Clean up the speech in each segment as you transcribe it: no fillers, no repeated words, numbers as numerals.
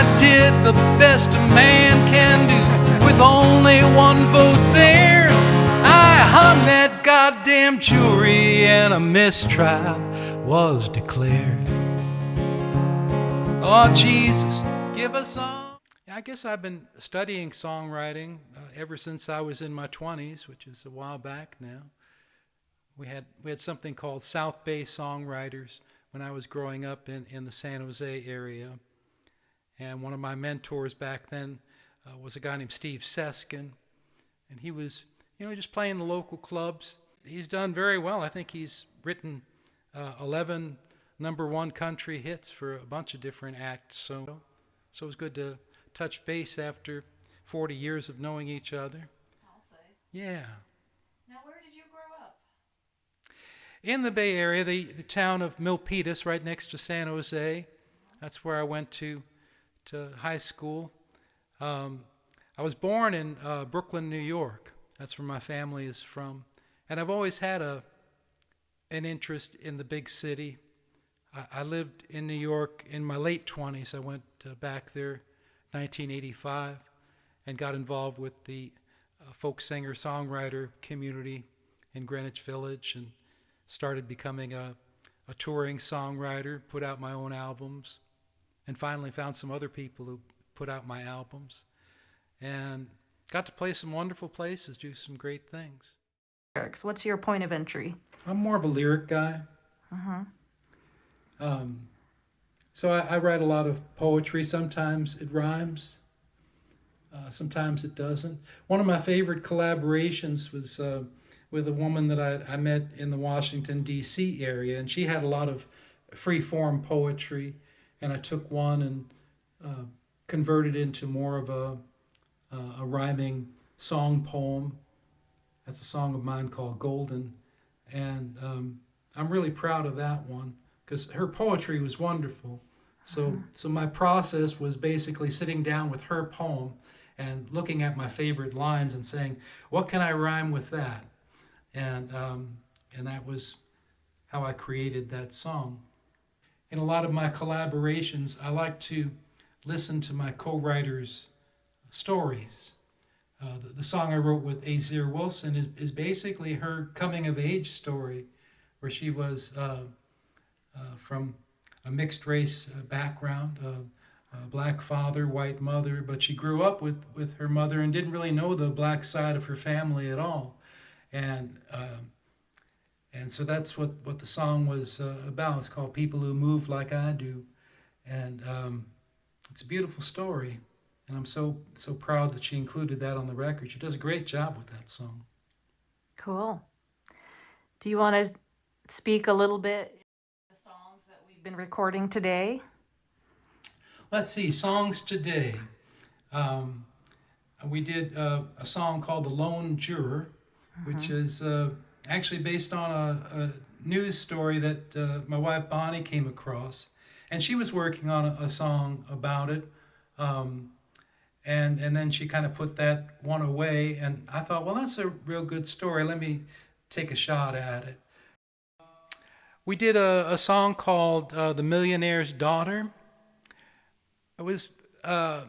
I did the best a man can do with only one vote there. I hung that goddamn jury and a mistrial was declared. Oh, Jesus, give us all. I guess I've been studying songwriting ever since I was in my 20s, which is a while back now. We had something called South Bay Songwriters when I was growing up in the San Jose area. And one of my mentors back then was a guy named Steve Seskin. And he was, just playing the local clubs. He's done very well. I think he's written 11 number one country hits for a bunch of different acts. So it was good to touch base after 40 years of knowing each other. I'll say. Yeah. Now, where did you grow up? In the Bay Area, the town of Milpitas, right next to San Jose. That's where I went to high school. I was born in Brooklyn, New York. That's where my family is from. And I've always had an interest in the big city. I lived in New York in my late 20s. I went back there 1985 and got involved with the folk singer-songwriter community in Greenwich Village and started becoming a touring songwriter, put out my own albums, and finally found some other people who put out my albums and got to play some wonderful places, do some great things. What's your point of entry? I'm more of a lyric guy. So I write a lot of poetry. Sometimes it rhymes. Sometimes it doesn't. One of my favorite collaborations was with a woman that I met in the Washington, D.C. area, and she had a lot of free-form poetry, and I took one and converted it into more of a rhyming song poem. That's a song of mine called Golden, and I'm really proud of that one because her poetry was wonderful. So my process was basically sitting down with her poem and looking at my favorite lines and saying, what can I rhyme with that? And that was how I created that song. In a lot of my collaborations, I like to listen to my co-writers' stories. The song I wrote with Azir Wilson is basically her coming-of-age story, where she was from a mixed-race background, a black father, white mother, but she grew up with her mother and didn't really know the black side of her family at all. And so that's what the song was about. It's called People Who Move Like I Do. And it's a beautiful story. And I'm so proud that she included that on the record. She does a great job with that song. Cool. Do you want to speak a little bit the songs that we've been recording today? Let's see, songs today. We did a song called The Lone Juror, which is actually based on a news story that my wife Bonnie came across. And she was working on a song about it. And then she kind of put that one away. And I thought, well, that's a real good story. Let me take a shot at it. We did a song called The Millionaire's Daughter. It was a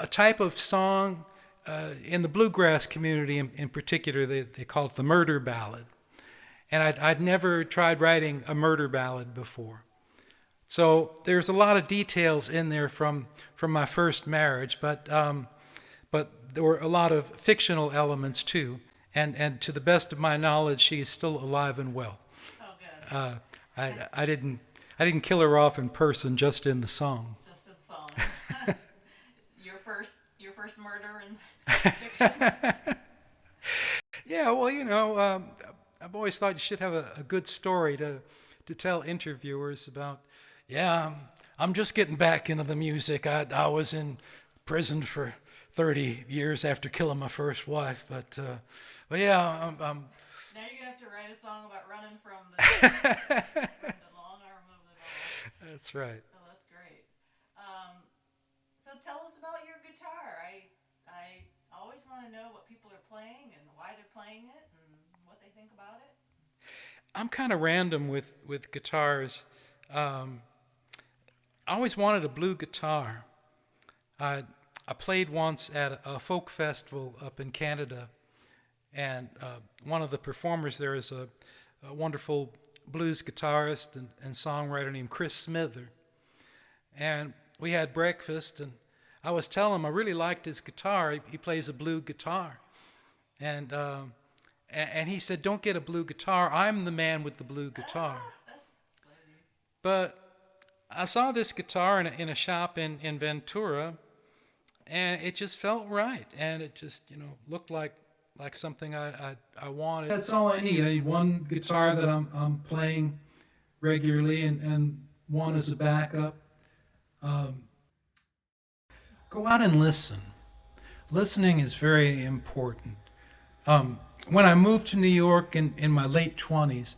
type of song in the bluegrass community in particular. They call it the murder ballad. And I'd never tried writing a murder ballad before. So there's a lot of details in there from my first marriage, but there were a lot of fictional elements too. And to the best of my knowledge, she is still alive and well. Oh, good. I didn't kill her off in person, just in the song. Just in song. your first murder in fiction. Yeah, well, I've always thought you should have a good story to tell interviewers about. Yeah, I'm just getting back into the music. I was in prison for 30 years after killing my first wife, but yeah, I'm Now you're gonna have to write a song about running from the long arm of the law. That's right. Oh, that's great. So tell us about your guitar. I always want to know what people are playing and why they're playing it and what they think about it. I'm kind of random with guitars. I always wanted a blue guitar, I played once at a folk festival up in Canada, and one of the performers there is a wonderful blues guitarist and songwriter named Chris Smither. And we had breakfast, and I was telling him I really liked his guitar. He plays a blue guitar. And he said, "Don't get a blue guitar. I'm the man with the blue guitar." But I saw this guitar in a shop in Ventura, and it just felt right, and it just looked like something I wanted. That's all I need. I need one guitar that I'm playing regularly, and one as a backup. Go out and listen. Listening is very important. When I moved to New York in my late 20s,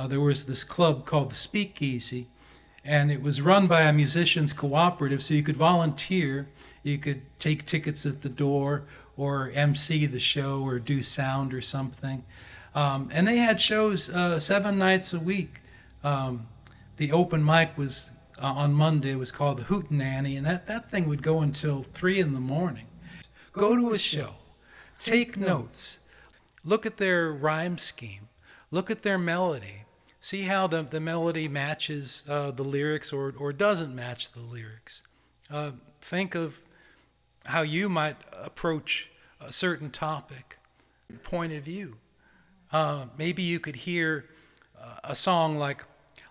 there was this club called the Speakeasy, and it was run by a musicians cooperative, so you could volunteer, you could take tickets at the door, or MC the show, or do sound or something. And they had shows 7 nights a week. The open mic was on Monday. It was called the Hootenanny, and that thing would go until 3 in the morning. Go to a show, take notes, look at their rhyme scheme, look at their melody, see how the melody matches the lyrics or doesn't match the lyrics. Think of how you might approach a certain topic, point of view. Maybe you could hear a song like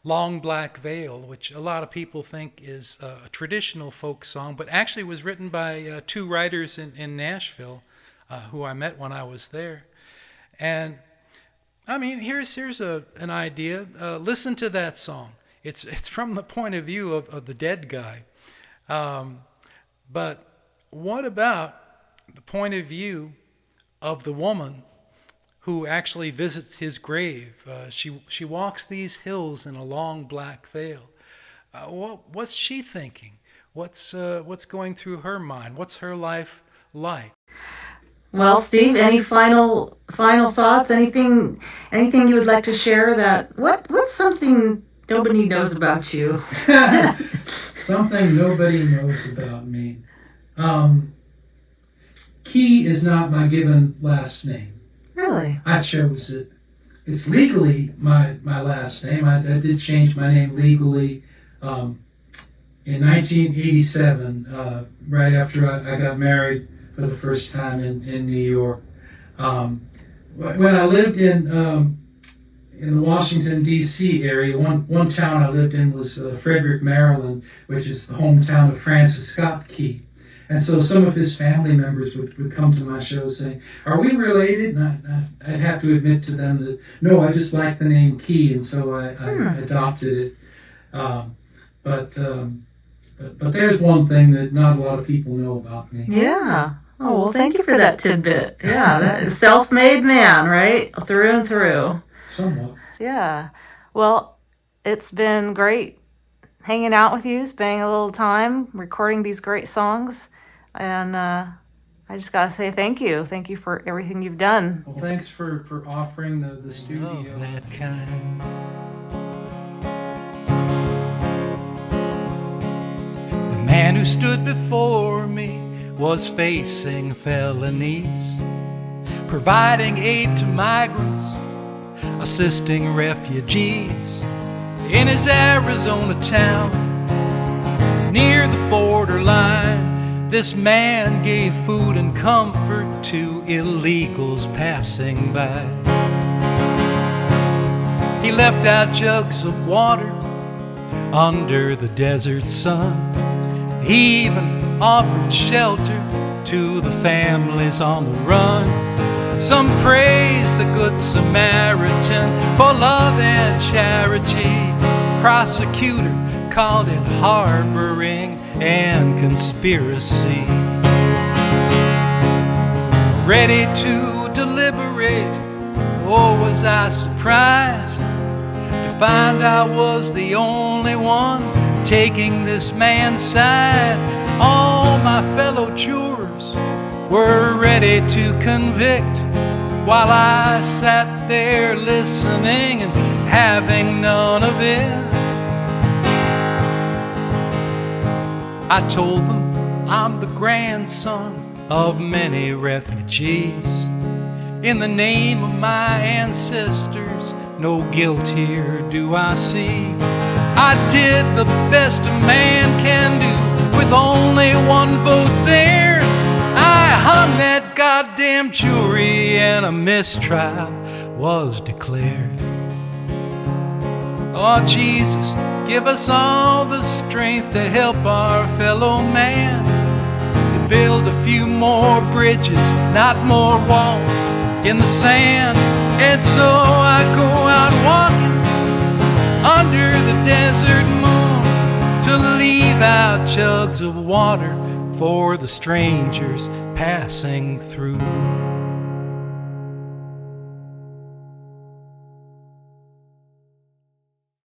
Long Black Veil, which a lot of people think is a traditional folk song, but actually was written by 2 writers in Nashville who I met when I was there. And I mean, here's an idea. Listen to that song. It's from the point of view of the dead guy. But what about the point of view of the woman who actually visits his grave? She walks these hills in a long black veil. What's she thinking? What's going through her mind? What's her life like? Well, Steve, any final thoughts? Anything you would like to share? What's something nobody knows about you? Something nobody knows about me. Key is not my given last name. Really? I chose it. It's legally my last name. I did change my name legally in 1987, right after I got married for the first time in New York. When I lived in the Washington, D.C. area, one town I lived in was Frederick, Maryland, which is the hometown of Francis Scott Key. And so some of his family members would come to my show saying, "Are we related?" And I'd have to admit to them that, no, I just like the name Key, and so I adopted it. But there's one thing that not a lot of people know about me. Yeah. Oh, well, thank you for that tidbit. Yeah, that is self-made man, right? Through and through. Somewhat. Yeah. Well, it's been great hanging out with you, spending a little time recording these great songs. And I just got to say thank you. Thank you for everything you've done. Well, thanks for offering the studio. Of that kind. The man who stood before me was facing felonies, providing aid to migrants, assisting refugees in his Arizona town. Near the borderline, this man gave food and comfort to illegals passing by. He left out jugs of water under the desert sun. He even offered shelter to the families on the run. Some praised the Good Samaritan for love and charity. Prosecutor called it harboring and conspiracy. Ready to deliberate, oh, was I surprised to find I was the only one taking this man's side. All my fellow jurors were ready to convict, while I sat there listening and having none of it. I told them I'm the grandson of many refugees. In the name of my ancestors, no guilt here do I see. I did the best a man can do with only one vote there. I hung that goddamn jury and a mistrial was declared. Oh, Jesus, give us all the strength to help our fellow man, to build a few more bridges, not more walls in the sand. And so I go out walking under the desert moon to leave out jugs of water for the strangers passing through.